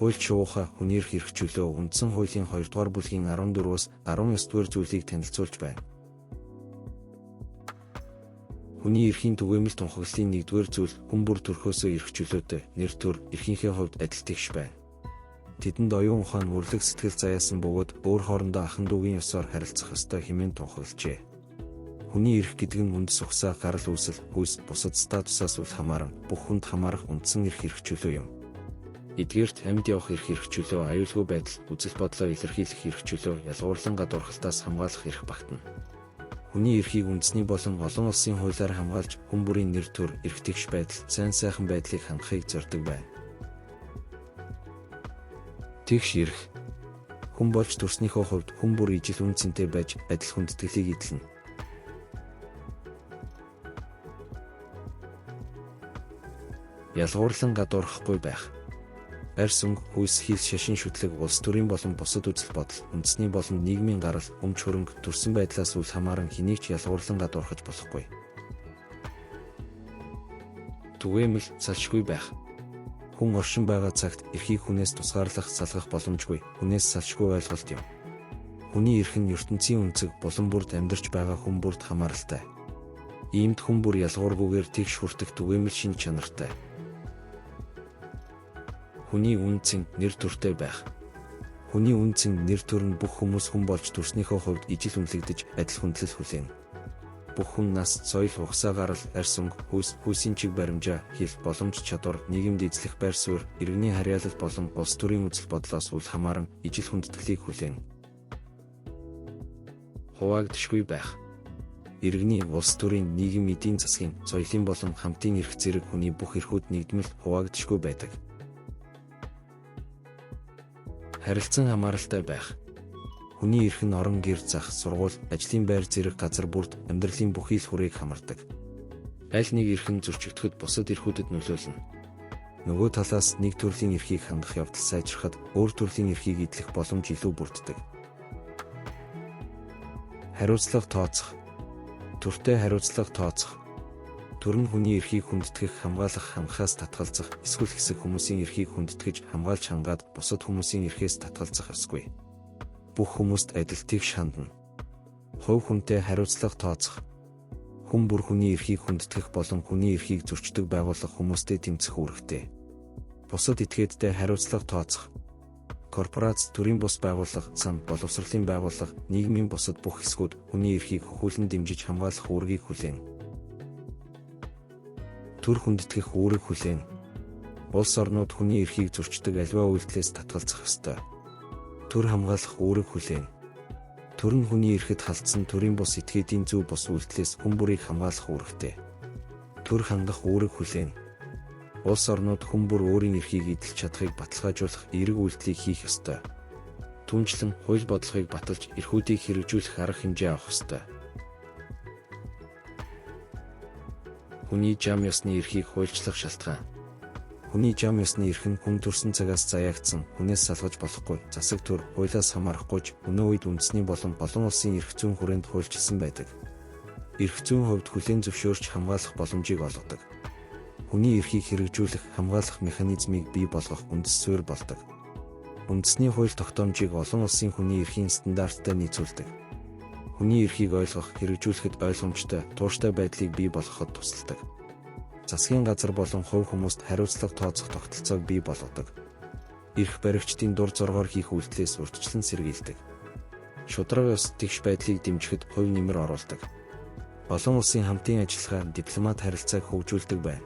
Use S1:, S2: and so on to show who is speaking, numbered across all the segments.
S1: Хуульч шууха хүний эрх хэрэгжүүлөө үндсэн хуулийн 2 дугаар бүлгийн 14-өөс 19 дугаар зүйлийг танилцуулж байна. Хүний эрхийн түгээмэл тунхаглалын 1-р зүйл хүн бүр төрхөөсөө эрх чөлөөтэй, нэр төр, эрхийнхээ хувьд адил тэгш байна. Тэдэнд оюун ухаан үрлэг сэтгэл заяасан бөгөөд өөр хоорондоо ахын дүүгийн ёсоор харилцах ёстой хэмээн тунхаглажээ. Хүний эрх гэдэг нь үндэс ухсаа, гарал үүсэл, хүйс, бусад статусаас үл хамааран бүх хүнд хамаарах үндсэн эрх хэрэгжүүлөө юм. Эдгээрт амьд явах эрх хэрэгжүүлөө, аюулгүй байдал, үзэл бодлоо илэрхийлэх хэрэгжүүлөө, ялгуурлан гадуурхалтаас хамгаалах эрх багтана. Хүний эрхийг үндэсний болон олон улсын хуулиар хамгаалж, хүн бүрийн нэр төр, эрх тэгш байдал, сайн сайхан байдлыг хангахыг зорддог байна. Тэгш эрх. Хүн болж төрснийхөө хувьд хүн бүр ижил үн цэнтэй байж адил хүндэтгэлийг эдлэнэ. Ялгуурлан гадуурхахгүй байх. Арьс өнгө, хүйс, хийс, шашин шүтлэг, улс төрийн болон бусад үзэл бодол, үндэсний болон нийгмийн гарал, өмч хөрөнгө, төрсэн байдлаас үл хамааран хэнийг ч ялгуурлан гадуурхаж болохгүй. Түгээмэл салшгүй байх. Хүн оршин байгаа цагт эрхийг хүнээс тусгаарлах, салгах боломжгүй, хүнээс салшгүй ойлголт юм. Хүний эрх нь ертөнцийн үнцэг, булан бүрд амьдарч байгаа хүн бүрд хамааралтай. Иймд хүн бүр ялгуургүйгээр тэгш хүртэх түгээмэл шин чанартай. Хүний үнцэн нэр төртэй байх. Хүний үнцэн нэр төр нь бүх хүмүүс хүн болж төрснийхөө хувьд ижил үнэлэгдэж адил хүндлэл хүлээнэ. Бүх хүн нас, соёл, ухсаа, гарал, арьс өнгө, хүйсийн чиг баримжаа, хэл, боломж, чадвар, нийгэмд эзлэх байр суурь, иргэний харьяалал болон улс төрийн үзэл бодлоос үл хамааран ижил хүндэтгэлийг хүлээнэ. Хуваагдшгүй байх. Иргэний, улс төрийн, нийгэм, эдийн засгийн, соёлын болон хамтын эрх зэрэг хүний бүх эрхүүд нэгдмэл хуваагдшгүй байдаг. Харилцан хамааралтай байх. Хүний эрх нь орон гэр зах, сургууль, ажлын байр зэрэг газар бүрд амьдралын бүхий л хүрээг хамардаг. Аль нэг эрх нь зөрчигдөхөд бусад эрхүүдэд нөлөөлнө. Нөгөө талаас нэг төрлийн эрхийг хангах явдал сайжрахад өөр төрлийн эрхийг эдлэх боломж илүү бүрддэг. Хариуцлага тооцох. Төртэй хариуцлага тооцох. Төр нь хүний эрхийг хүндэтгэх, хамгаалах, хангахаас татгалзах, эсвэл хэсэг хүмүүсийн эрхийг хүндэтгэж, хамгаалж хангаад бусад хүмүүсийн эрхээс татгалзах ёсгүй. Бүх хүмүүст адил тэгш хандна. Хувь хүнтэй хариуцлага тооцох. Хүн бүр хүний эрхийг хүндэтгэх болон хүний эрхийг зөрчдөг байгууллага хүмүүстэй тэмцэх үүрэгтэй. Бусад этгээдтэй хариуцлага тооцох. Корпорац, төрийн бус байгууллага, сан, боловсролын байгууллага, нийгмийн бусад бүх хэсгүүд хүний эрхийг хөхүүлэн дэмжиж хамгаалах үүргийг хүлээнэ. Төр хүндэтгэх үүрэг хүлээнэ. Улс орнууд хүний эрхийг зөрчдөг аливаа үйлдэлээс татгалзах ёстой. Төр хамгаалах үүрэг хүлээнэ. Төр нь хүний эрхэд халдсан төрийн бус этгээдийн зөв бус үйлдэлээс хүн бүрийг хамгаалах үүрэгтэй. Төр хангах үүрэг хүлээнэ. Улс орнууд хүн бүр өөрийн эрхийг эдэлж чадахыг баталгаажуулах эерэг үйлдэлийг хийх ёстой. Түүнчлэн хууль бодлогыг баталж эрхүүдийг хэрэгжүүлэх арга хэмжээ авах ёстой. Хүний зам ёсны эрхийг хуульчлах шалтгаан. Хүний зам ёсны эрх нь хүн төрсэн цагаас заяагдсан, хүнээс салгаж болохгүй, засаг төр, хуулиас хамаарахгүйч өнөө үед үндэсний болон олон улсын эрх зүйн хүрээнд хуульчилсан байдаг. Эрх зүйн хувьд хүлээн зөвшөөрч хамгаалах боломжийг олгодог. Хүний эрхийг хэрэгжүүлэх, хамгаалах механизмыг бий болгох үндэс суурь болдог. Үндэсний хууль тогтоомжийг олон улсын хүний эрхийн стандарттай нийцүүлдэг. Хүний эрхийг ойлгох, хэрэгжүүлэхэд ойлгомжтой, тууштай байдлыг бий болгоход тусалдаг. Засгийн газар болон хувь хүмүүст хариуцлага тооцох тогтолцоог бий болгодог. Эрх баригчдын дур зоргоор хийх үйлдэлээс урьдчилан сэргийлдэг. Шударга ёс тэгш байдлыг дэмжихэд хувь нэмэр оруулдаг. Олон улсын хамтын ажиллагаа, дипломат харилцааг хөгжүүлдэг байна.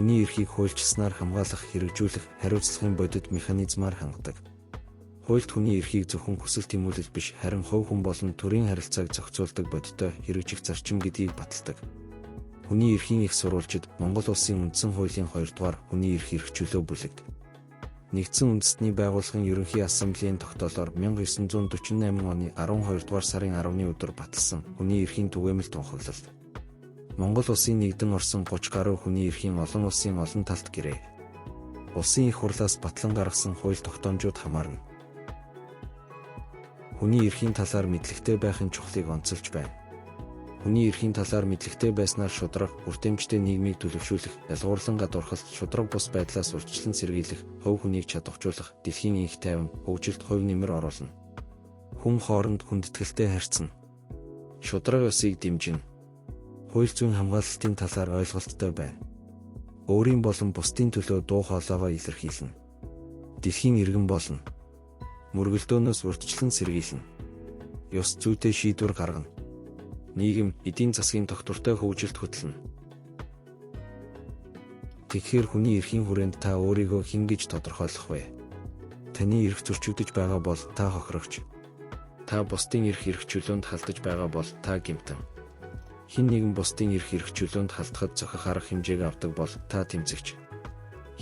S1: Хүний эрхийг хуульчилснаар хамгаалах, хэрэгжүүлэх, хариуцлагын бодит механизмаар хангадаг. Хуульд хүний эрхийг зөвхөн хүсэл тэмүүлэл биш, харин хувь хүн болон төрийн харилцааг зохицуулдаг бодиттой хэрэгжих зарчим гэдгийг баталдаг. Хүний эрхийн их сурвалжид Монгол улсын үндсэн хуулийн 2 дугаар хүний эрх хэрэгжүүлөө бүлэг. Нэгдсэн үндэстний байгууллагын ерөнхий ассамблеийн тогтоолоор 1948 оны 12 дугаар сарын 10-ны өдөр баталсан хүний эрхийн түгээмэл тунхаглал. Монгол улсын нэгдэн орсон 30 гаруй хүний эрхийн олон улсын олон талт гэрээ. Улсын их хурлаас батлан гаргасан хууль тогтоомжууд хамаарна. Хүний эрхийн талаар мэдлэгтэй байхын чухлыг онцолж байна. Хүний эрхийн талаар мэдлэгтэй байснаар шударга, бүртэмжтэй нийгмийг төлөвшүүлэх, ялгуурлан гадуурхалт, шударга бус байдлаас урьдчилан сэргийлэх, хувь хүнийг чадваржуулах, дэлхийн инх тайван, хөгжилд хувь нэмэр оруулна. Хүн хооронд хүндэтгэлтэй харьцна. Шударга ёсыг дэмжинэ. Хууль зүйн хамгаалалтын талаар ойлголттой байна. Өөрийн болон бусдын төлөө дуу хоолойгоо илэрхийлнэ. Дэлхийн иргэн болно. Мөргөлдөөнөөс урьдчилан сэргийлнэ. Ёс зүйтэй шийдвэр гаргана. Нийгэм, эдийн засгийн тогтвортой хөгжилд хөтлөнө. Тэгэхээр хүний эрхийн хүрээнд та өөрийгөө хэн гэж тодорхойлох вэ? Таны эрх зөрчигдөж байгаа бол та хохирогч. Та бусдын эрх хэрэгжүүлэлтэнд халдаж байгаа бол та гэмтэн. Хэн нэгэн бусдын эрх хэрэгжүүлэлтэнд халдахад зохих арга хэмжээг авдаг бол та тэмцэгч.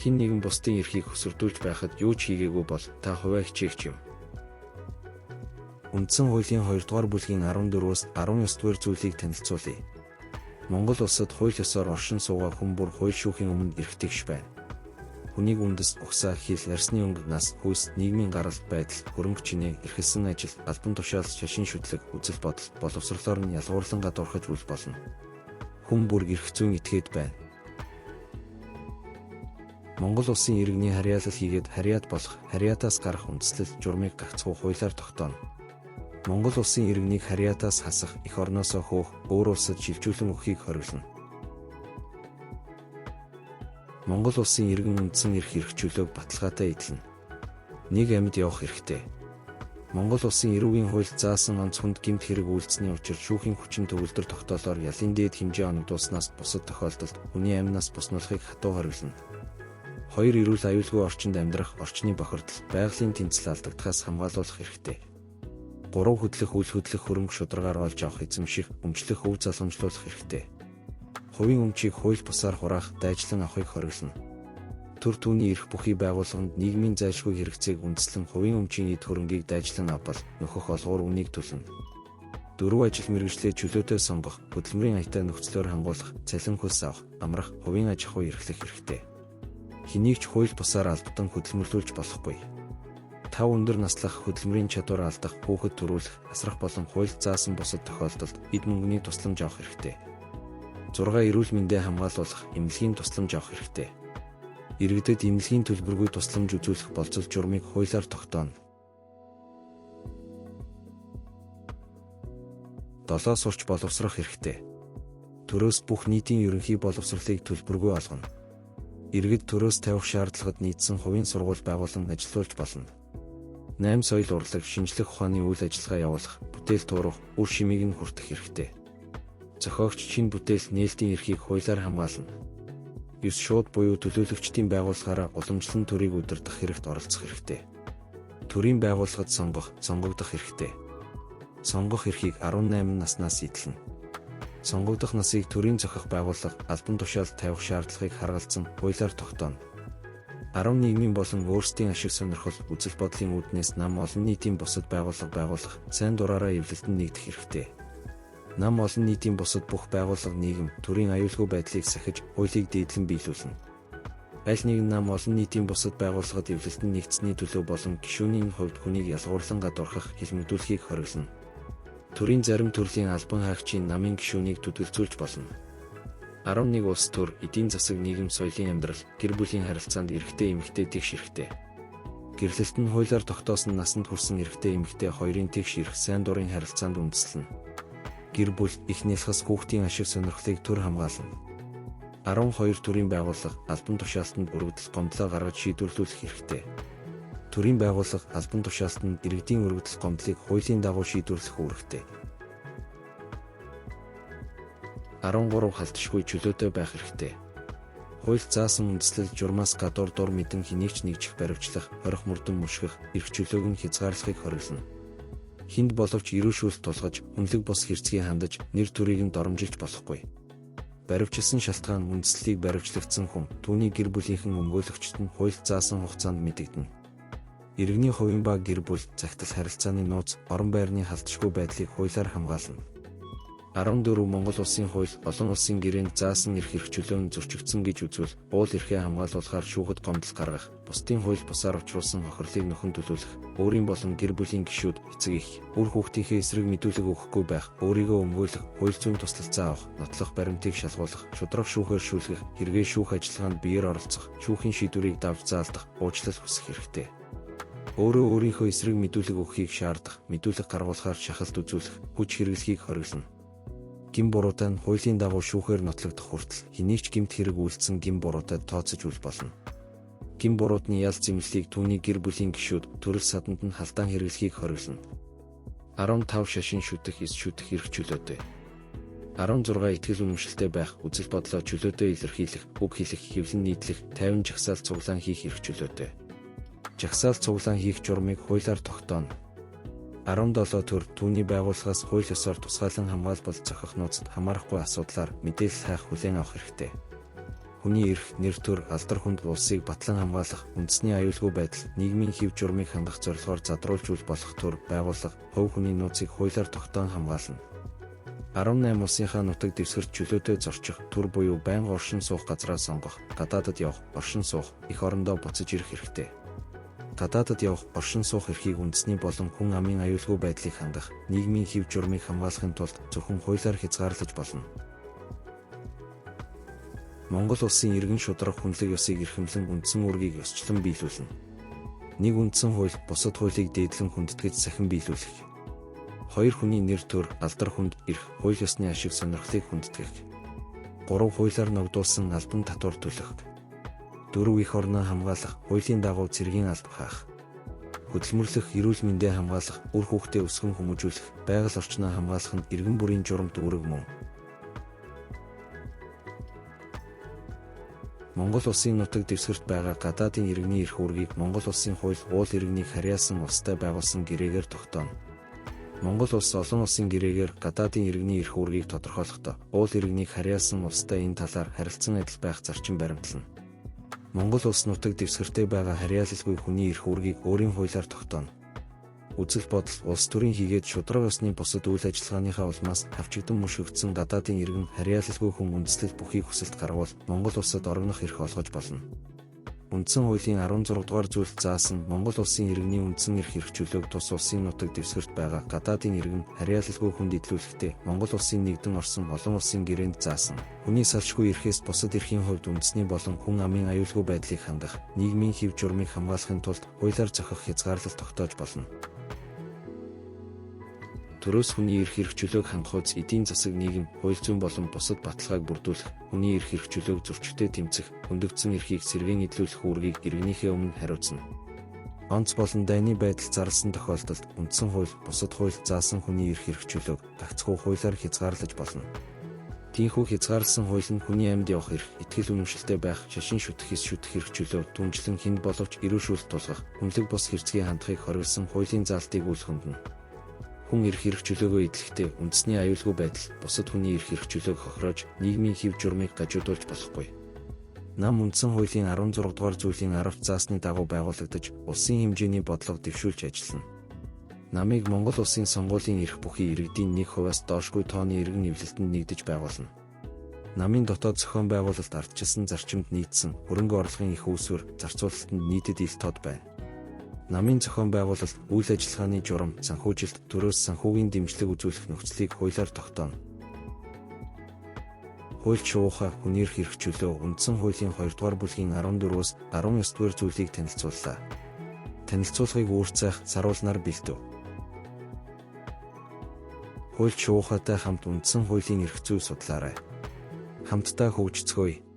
S1: Хэн нэгэн бусдын эрхийг хөсвөрдүүлж байхад юу ч хийгээгүй бол та хувиа хичээгч юм. Үндсэн хуулийн 2 дугаар бүлгийн 14-өөс 19 дугаар зүйлийг танилцуулъя. Монгол улсад хууль ёсоор оршин суугаа хүн бүр хууль шүүхийн өмнө эрхтэгш байна. Хүнийг үндэс, угсаа, хил, арсны өнгө, нас, хүйс, нийгмийн гаралт, байдал, хөрөнгө чинээ, эрхэлсэн ажил, албан тушаал, шашин шүтлэг, үзэл бодол, боловсролоор нь ялгуурлан гадуурхаж үл болно. Хүн бүр эрх зүйн этгээд байна. Монгол улсын иргэний харьяалал хийгээд харьяат болох, харьяатаас гарах үндэслэл, журмыг гагцхүү хуулиар тогтооно. Монгол улсын иргэнийг харьяатаас хасах, эх орноосоо хөөх, өөр улсад шилжүүлэн өгөхийг хориглоно. Монгол улсын иргэн үндсэн эрх хэрэгжүүлээг баталгаатай эдлэнэ. Нэг амьд явах хэрэгтэй. Монгол улсын эрүүгийн хуульд заасан онц хүнд гэмт хэрэг үйлдсэний учир шүүхийн хүчин төгөлдөр тогтоолоор ялын дээд хэмжээ оногдуулснаас бусад тохиолдолд хүний амнаас буснуулахыг хатуу хориглоно. 2 эрүүл аюулгүй орчинд амьдрах, орчны бохирдол, байгалийн тэнцэл алдагдахаас хамгаалуулах хэрэгтэй. 3 хөдлөх үйл хөдлөх хөрөнгө шударгаар олж авах эзэмших, өмчлөх өв залгамжлуулах хэрэгтэй. Хувийн өмчийг хууль бусаар хураах, дайжлан авахыг хориглоно. Төр түүний эрх бүхий байгууллаганд нийгмийн зайлшгүй хэрэгцээг үндэслэн хувийн өмчийн эд хөрөнгийг дайжлан авбал нөхөх олгуур үнийг төлнө. 4 ажил мэргэжлээ чөлөөтэй сонгох, хөдөлмөрийн аятай нөхцлөөр хангуулах, цалин хөлс авах, амрах, хувийн аж ахуй эрхлэх хэрэгтэй. Хэнийг ч хууль бусаар албатан хөдөлмөрлүүлж болохгүй. 5 өндөр наслах, хөдөлмөрийн чадвар алдах, хүүхэд төрүүлэх, асрах болон хуульд заасан бусад тохиолдолд эд мөнгөний тусламж авах хэрэгтэй. 6 эрүүл мэндээ хамгаалуулах, эмнэлгийн тусламж авах хэрэгтэй. Иргэдэд эмнэлгийн төлбөргүй тусламж үзүүлэх болцол журмыг хуулиар тогтооно. 7 сурч боловсрох хэрэгтэй. Төрөөс бүх нийтийн ерөнхий боловсролыг төлбөргүй олгоно. Иргэд төрөөс тавих шаардлагад нийцсэн хувийн сургууль байгуулан ажилуулж болно. 8 соёл урлаг, шинжлэх ухааны үйл ажиллагаа явуулах, бүтээл туурах, үр шимийг нь хүртэх хэрэгтэй. Зохиогч шинэ бүтээл нээлтийн эрхийг хуулиар хамгаална. 9 шууд буюу төлөөлөгчдийн байгууллагаараа уламжлан төрийг удирдах хэрэгт оролцох хэрэгтэй. Төрийн байгууллагад сонгох, сонгогдох хэрэгтэй. Сонгох эрхийг 18 наснаас эдлэнэ. Сонгогдох насыг төрийн зохих байгууллага, албан тушаалд тавих шаардлагыг харгалзан хуулиар тогтооно. 10 нийгмийн болон өөрсдийн ашиг сонирхол, үзэл бодлын үүднээс нам олон нийтийн бусад байгууллага байгуулах, сайн дураараа эвлэлтэнд нэгдэх хэрэгтэй. Нам олон нийтийн бусад бүх байгууллага нийгэм, төрийн аюулгүй байдлыг сахиж, хуулийг дээдлэн биелүүлнэ. Аль нэгэн нам олон нийтийн бусад байгууллагад эвлэлтэнд нэгдсэний төлөө болон гишүүнийн хувьд хүнийг ялгуурлан гадуурхах, хэлмэгдүүлэхийг хориглоно. Төрийн зарим төрлийн албан хаагчийн намын гишүүнийг төдөлзүүлж болно. 11 улс төр, эдийн засаг, нийгэм, соёлын амьдрал, гэр бүлийн харилцаанд эрэгтэй эмэгтэй тэгш эрхтэй. Гэрлэлт нь хуулиар тогтоосон насанд хүрсэн эрэгтэй эмэгтэй хоёрын тэгш эрх сайн дурын харилцаанд үндэслэнэ. Гэр бүл, их нялхас, хүүхдийн ашиг сонирхлыг төр хамгаална. 12 төрийн байгууллага, албан тушаалтанд өргөдөл гомдлоо гаргаж шийдвэрлүүлэх хэрэгтэй. Төрийн байгууллага, албан тушаалтанд иргэдийн өргөдөл гомдлыг хуулийн дагуу шийдвэрлэх үүрэгтэй. 13 халтшгүй чөлөөтэй байх хэрэгтэй. Хуульд заасан үндэслэл, журмаас гадуур дур мэдэн хэнийг ч нэгжих, баривчлах, хорих мөрдөн мушгих, эрх чөлөөг нь хязгаарлахыг хориглоно. Хүнд боловч ирүүшүүлэлт тулгаж, хүнлэг бус хэрцгий хандаж, нэр төрийг нь доромжилж болохгүй. Баривчилсан шалтгаан үндэслэлийг баривчлагдсан хүн, түүний гэр бүлийнхэн өмгөөлөгчд нь хуульд заасан хугацаанд мэдэгдэнэ. Иргэний хувийн ба гэр бүл, захидал харилцааны нууц, орон байрны халтшгүй байдлыг хуулиар хамгаална. 14 Монгол улсын хууль олон улсын гэрээнд заасан эрх хэрэгжүүлэн зөрчигдсөн гэж үзвэл уул эрхээ хамгаалуулахаар шүүхэд гомдол гаргах, бусдын хууль бусаар учруулсан хохирлыг нөхөн төлөвлөх, өөрийн болон гэр бүлийн гишүүд, эцэг эх, үр хүүхдийнхээ эсрэг мэдүүлэг өгөхгүй байх, өөрийгөө өмгөөлөх, хууль зүйн туслалцаа авах, нотлох баримтыг шалгуулах, шударга шүүхээр шүүлгэх, хэрэгээ шүүх ажиллагаанд биеэр оролцох, шүүхийн шийдвэрийг давж заалдах, уучлал хүсэх хэрэгтэй. Өөрөө өөрийнхөө эсрэг мэдүүлэг өгөхийг шаардах, мэдүүлэг гаргуулахаар шахалт үзүүлэх, хүч хэрэглэхийг хориглоно. Гин буруутай нь хуулийн дагуу шүүхээр нотлогдох хүртэл хэнийг ч гэмт хэрэг үйлдсэн гин буруутай тооцож үл болно. Гин буруутны ял зэмлэлийг түүний гэр бүлийн гишүүд, төрөл саданд нь халдаан хэрэглэхийг хориглоно. 15 шашин шүтэх, эс шүтэх эрх чөлөөтэй. 16 итгэл үнэмшилтэй байх, үзэл бодлоо чөлөөтэй илэрхийлэх, үг хэлэх, хэвлэн нийтлэх, 50 жагсаал цуглаан хийх эрх чөлөөтэй. Жагсаал цуглаан хийх журмыг хуулиар тогтооно. 17 төр түүний байгууллагаас хууль ёсоор тусгаалan хамгаалбал зохих нууцад хамаарахгүй асуудлаар мэдээлэл хайх хүлээн авах хэрэгтэй. Хүний эрх, нэр төр, алдар хүнд улсыг батлан хамгаалах, үндэсний аюулгүй байдал, нийгмийн хэв журмыг хангах зорилгоор задруулж үл болох төр байгууллага, хувь хүний нууцыг хуулиар тогтоон хамгаална. 18 улсынхаа нутаг дэвсгэрт чөлөөтэй зорчих, төр буюу байнга оршин суух газраа сонгох, гадаадад явах, оршин суух, эх орондоо буцаж ирэх хэрэгтэй. Гадаадад явах, оршин суух эрхийг үндэсний болон хүн амын аюулгүй байдлыг хангах, нийгмийн хэв журмыг хамгаалахын тулд зөвхөн хуулиар хязгаарлаж болно. Монгол улсын иргэн шударга хүнлэг ёсыг эрхэмлэн үндсэн үүргийг ёсчлон биелүүлнэ. Нэг үндсэн хууль бусад хуулийг дээдлэн хүндэтгэж сахин биелүүлэх. 2 хүний нэр төр, алдар хүнд, эрх, хууль ёсны ашиг сонирхлыг хүндэтгэх. 3 хуулиар ногдуулсан албан татвар төлөх. 4 эх орноо хамгаалах, хуулийн дагуу цэргийн алба хаах. Хөдөлмөрлөх, эрүүл мэндээ хамгаалах, үр хүүхдээ өсгөн хүмүүжүүлэх, байгаль орчноо хамгаалах нь иргэн бүрийн журамт үүрэг мөн. Монгол улсын нутаг дэвсгэрт байгаа гадаадын иргэний эрх үүргийг Монгол улсын хууль уул иргэнийг харьяасан улстай байгуулсан гэрээгээр тогтооно. Монгол улс олон улсын гэрээгээр гадаадын иргэний эрх үүргийг тодорхойлохдоо уул иргэнийг харьяасан улстай энэ талаар харилцан адил байх зарчим баримтлана. Монгол улс нутаг дэвсгэртэй байгаа харьяалалгүй хүний эрх үүргийг өөрийн хуулиар тогтооно. Үзэл бодол, улс төрийн хийгээд шударга ёсны бусад үйл ажиллагааныхаа улмаас хавчигдан мөшгөгдсөн гадаадын иргэн харьяалалгүй хүн үндэслэл бүхий хүсэлт гаргавал Монгол улсад орогнох эрх олгож болно. Үндсэн хуулийн 16 дугаар зүйлд заасан Монгол улсын иргэний үндсэн эрх хэрэгжүүлэг тус улсын нутаг дэвсгэрт байгаа гадаадын иргэн харьяалалгүй хүнд идлүүлэхдээ Монгол улсын нэгдэн орсон олон улсын гэрээнд заасан хүний салшгүй эрхээс бусад эрхийн хувьд үндэсний болон хүн амын аюулгүй байдлыг хангах, нийгмийн хэв журмыг хамгаалахын тулд хуулиар зохих хязгаарлалт тогтоож болно. Төрөөс хүний эрх хэрэгжүүлэг хангах үз эдийн засаг нийгэм, хууль зүйн болон бусад баталгааг бүрдүүлэх, хүний эрх хэрэгжүүлэг зөрчилтэй тэмцэх, хөндөгдсөн эрхийг сэргээн эдлүүлэх үүргийг иргэнийхээ өмнө хариуцна. Онц болон дайны байдал зарласан тохиолдолд үндсэн хууль, бусад хууль заасан хүний эрх хэрэгжүүлэг гагцхүү хуулиар хязгаарлаж болно. Тийхүү хязгаарласан хууль нь хүний амьд явах эрх, итгэл үнэмшилтэй байх, шашин шүтэх, эс шүтэх хэрэгжүүлэг, түнжлэн хүнд боловч эрүүшүүлэлт тулгах, хүнлэг бус хэрэгцгийн хандлагыг хориглосон хуулийн заалтыг үл хөндөнө. Хүн эрх хэрэгжүүлээгөө эдлэхдээ үндэсний аюулгүй байдал, бусад хүний эрх хэрэгжүүлээг хохироож, нийгмийн хэв журмыг гажуудуулж болохгүй. Нам үндсэн хуулийн 16 дугаар зүйлийн 10-т заасны дагуу байгуулагдаж, улсын хэмжээний бодлого дэвшүүлж ажиллана. Намыг Монгол улсын сонгуулийн эрх бүхий иргэдийн 1%-аас доошгүй тооны иргэн нэвлэлтэнд нэгдэж байгуулна. Намын дотоод зохион байгуулалт ардчилсан зарчимд нийцсэн хөрөнгө орлогын их үүсвэр зарцуулалтанд нийтэд ил тод байна. Намын зохион байгуулалт, үйл ажиллагааны журам, санхүүжилт, төрөөс санхүүгийн дэмжлэг үзүүлэх нөхцөлийг хуулиар тогтооно. Хууль шуугахаа хүний эрх хэрэгжүүлээ үндсэн хуулийн 2 дугаар бүлгийн 14-өөс 19 дугаар зүйлийг танилцууллаа. Танилцуулгыг үүрцайх саруулнаар бэлдэв. Хууль шуугахаатай хамт үндсэн хуулийн эрх зүй судлаарай. Хамтдаа хөгжцгөөе.